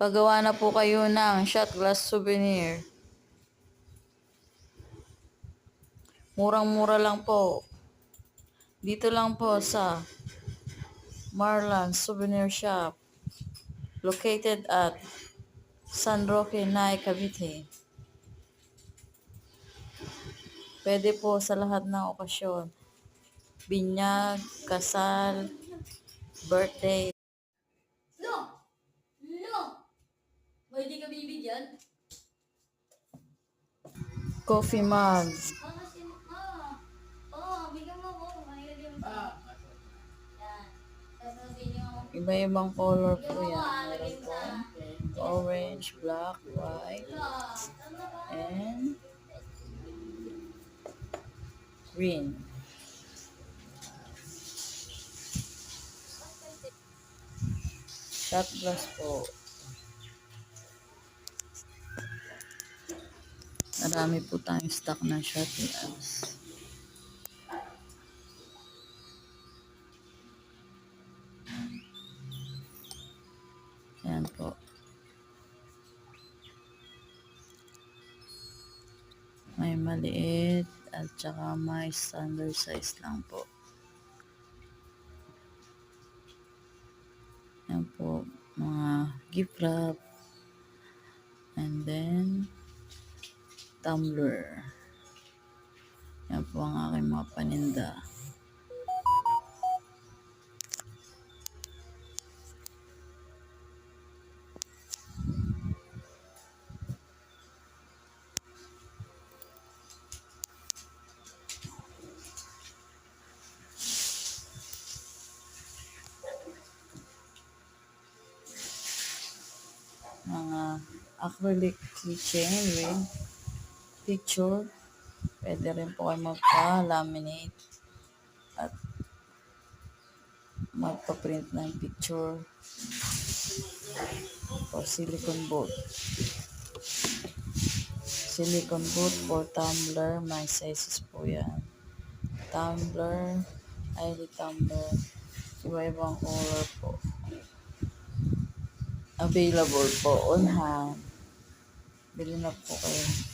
Pagawa na po kayo ng shot glass souvenir. Murang-mura lang po. Dito lang po sa Marlan Souvenir Shop. Located at San Roque, Nay, Cavite. Pwede po sa lahat ng okasyon. Binyag, kasal, birthday. No! No! May di ka bibigyan? Coffee mug. Bigyan mo ako. Mahilagyan mo sa... Yan. Tapos bigyan mo. Iba-ibang color po yan. Meron po orange, black, white, and green. Shot glass po. Marami po tayong stock na shot glass. Ayan po. May maliit at saka may standard size lang po. Ayan po, mga gift wrap. And then, tumbler. Yan po ang aking mga paninda. Mga acrylic keychain with picture. Pwede rin po kayo magpa-laminate at magpa-print ng picture for silicone boot. Silicone boot for tumbler. May sizes po yan. Tumbler, ID tumbler. Iba-ibang color po. Available po on hand. Bili na po kayo.